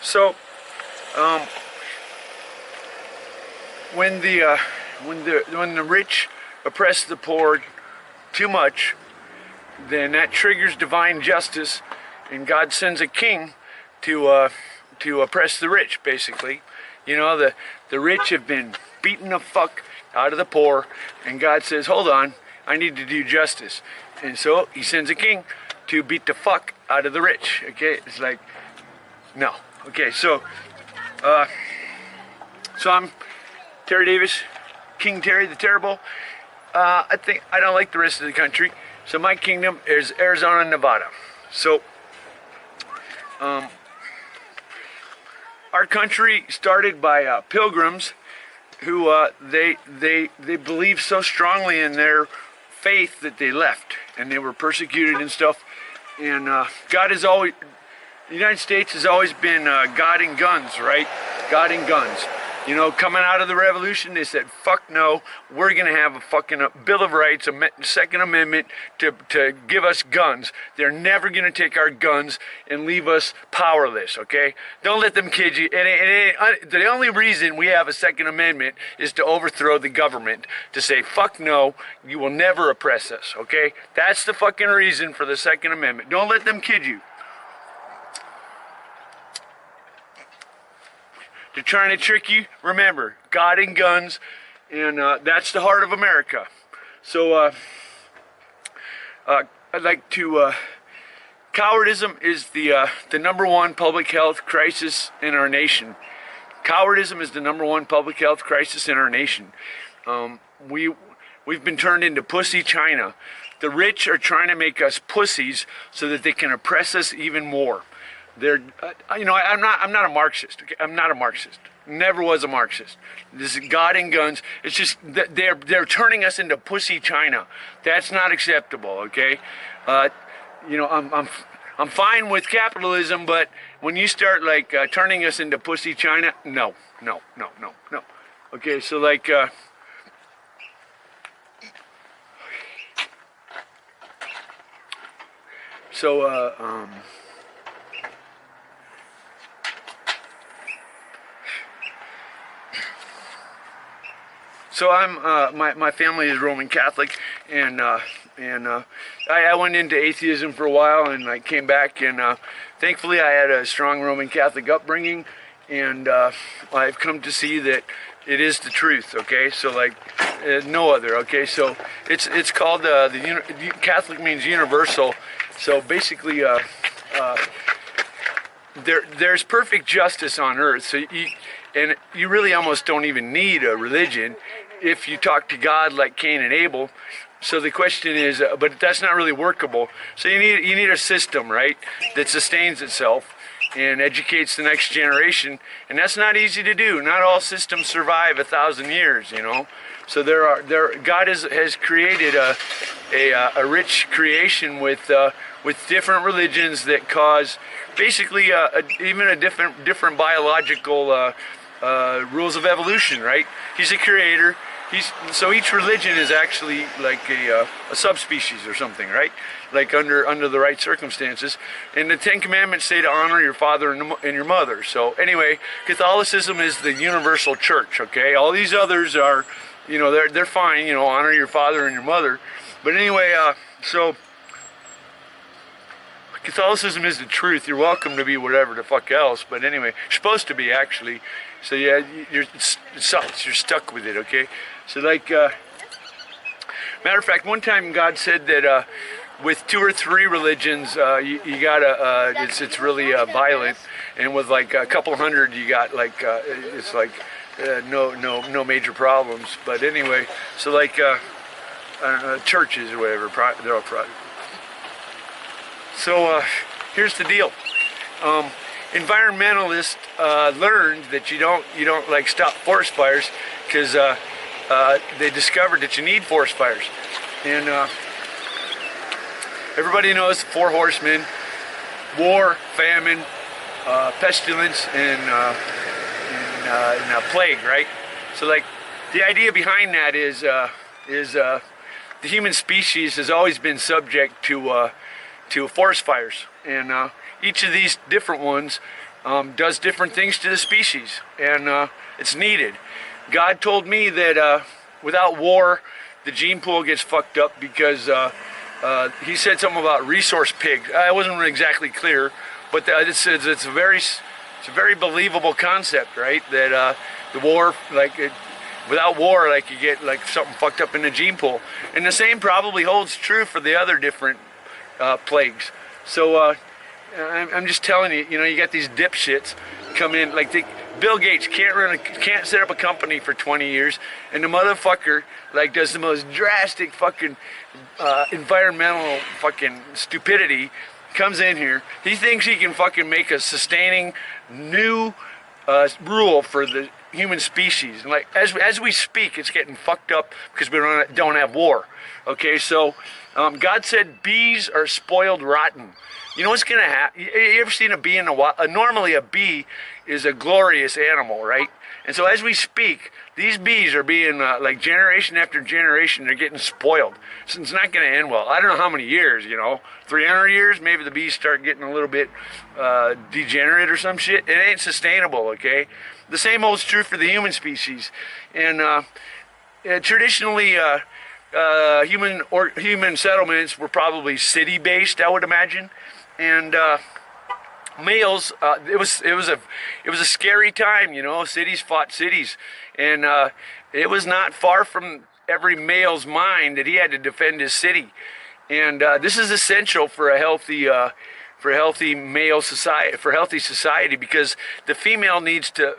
So, um, when the rich oppress the poor too much, then that triggers divine justice, and God sends a king to oppress the rich. Basically, you know, the rich have been beating the fuck out of the poor, and God says, "Hold on, I need to do justice," and so He sends a king to beat the fuck out of the rich. Okay, it's like, no. Okay, so I'm Terry Davis, King Terry the Terrible. I think I don't like the rest of the country, so my kingdom is Arizona and Nevada. So, our country started by pilgrims who they believed so strongly in their faith that they left, and they were persecuted and stuff. And God has always, the United States has always been God and guns, right? God and guns. You know, coming out of the revolution, they said, fuck no, we're going to have a fucking Bill of Rights, a Second Amendment to give us guns. They're never going to take our guns and leave us powerless, okay? Don't let them kid you. The only reason we have a Second Amendment is to overthrow the government, to say, fuck no, you will never oppress us, okay? That's the fucking reason for the Second Amendment. Don't let them kid you. They're trying to trick you. Remember, God and guns, and that's the heart of America. So I'd like to. Cowardism is the number one public health crisis in our nation. Cowardism is the number one public health crisis in our nation. We've been turned into pussy China. The rich are trying to make us pussies so that they can oppress us even more. They're, you know, I'm not a Marxist. Okay? I'm not a Marxist. Never was a Marxist. This is God and guns. It's just that they're turning us into pussy China. That's not acceptable. Okay, you know, I'm fine with capitalism, but when you start like turning us into pussy China, no. Okay, so like. So I'm my family is Roman Catholic, and I went into atheism for a while, and I came back, and thankfully I had a strong Roman Catholic upbringing, and I've come to see that it is the truth. Okay, so like no other. Okay, so it's called Catholic means universal. So basically, there's perfect justice on earth. So you really almost don't even need a religion if you talk to God like Cain and Abel. So the question is, but that's not really workable. So you need a system, right, that sustains itself and educates the next generation, and that's not easy to do. Not all systems survive 1,000 years, you know. So God has created a rich creation with different religions that cause basically even a different biological rules of evolution, right? He's a creator. So each religion is actually like a subspecies or something, right? Like under the right circumstances. And the Ten Commandments say to honor your father and your mother. So anyway, Catholicism is the universal church, okay? All these others are, you know, they're fine, you know, honor your father and your mother. But anyway, so Catholicism is the truth. You're welcome to be whatever the fuck else, but anyway, you're supposed to be actually. So yeah, it sucks. You're stuck with it, okay? So like, matter of fact, one time God said that with 2 or 3 religions, you gotta, it's really violent, and with like a couple hundred, you got like, it's like no major problems. But anyway, so like churches or whatever, they're all private. So here's the deal. Environmentalists learned that you don't like stop forest fires because they discovered that you need forest fires, and everybody knows the 4 horsemen: war, famine, pestilence, and plague, right? So like the idea behind that is the human species has always been subject to forest fires, and each of these different ones does different things to the species, and it's needed. God told me that without war, the gene pool gets fucked up because he said something about resource pigs. I wasn't exactly clear, but it's a very believable concept, right? That the war, without war, you get like something fucked up in the gene pool, and the same probably holds true for the other different plagues. So I'm just telling you, you got these dipshits come in Bill Gates can't set up a company for 20 years, and the motherfucker does the most drastic fucking environmental fucking stupidity. Comes in here, he thinks he can fucking make a sustaining new rule for the human species. And as we speak, it's getting fucked up because we don't have war. Okay, so God said bees are spoiled rotten. You know what's gonna happen? You ever seen a bee in the wild? Normally a bee is a glorious animal, right? And so as we speak, these bees are being, generation after generation, they're getting spoiled. So it's not going to end well. I don't know how many years, 300 years, maybe the bees start getting a little bit degenerate or some shit. It ain't sustainable, okay? The same holds true for the human species. And traditionally, human settlements were probably city-based, I would imagine. And males, it was a scary time, cities fought cities, and it was not far from every male's mind that he had to defend his city. And this is essential for a healthy male society, for healthy society, because the female needs to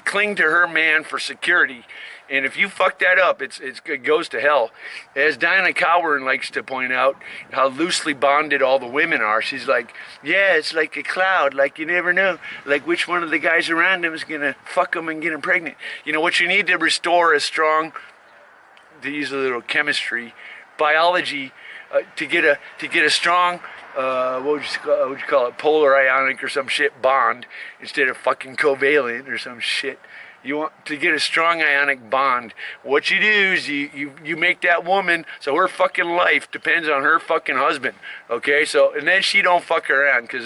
cling to her man for security. And if you fuck that up, it goes to hell. As Diana Cowardism likes to point out, how loosely bonded all the women are. She's like, yeah, it's like a cloud. You never know, which one of the guys around them is gonna fuck them and get them pregnant. What you need to restore is strong, to use a little chemistry, biology, to get a strong, what would you call it, polar ionic or some shit bond instead of fucking covalent or some shit. You want to get a strong ionic bond. What you do is you make that woman so her fucking life depends on her fucking husband. Okay, so and then she don't fuck around because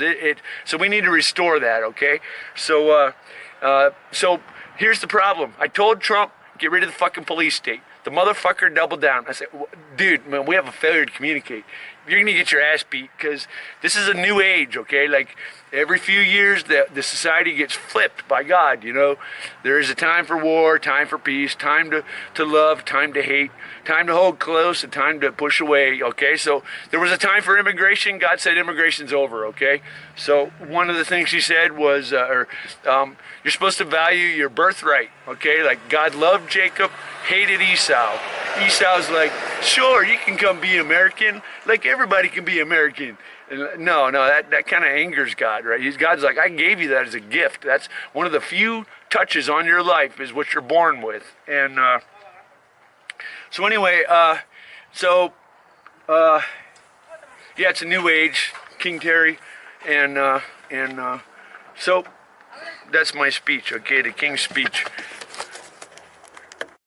so we need to restore that. Okay, so so here's the problem. I told Trump get rid of the fucking police state. The motherfucker doubled down. I said, dude, man, we have a failure to communicate. You're gonna get your ass beat because this is a new age, okay? Every few years, the society gets flipped by God, There is a time for war, time for peace, time to love, time to hate, time to hold close, and time to push away, okay? So there was a time for immigration. God said immigration's over, okay? So one of the things he said was, you're supposed to value your birthright, okay? God loved Jacob, hated Esau. Esau's sure, you can come be American, everybody can be American. No, that kind of angers God, right? God's like, I gave you that as a gift. That's one of the few touches on your life is what you're born with. And so anyway, yeah, it's a new age, King Terry, and so that's my speech, okay, the King's speech.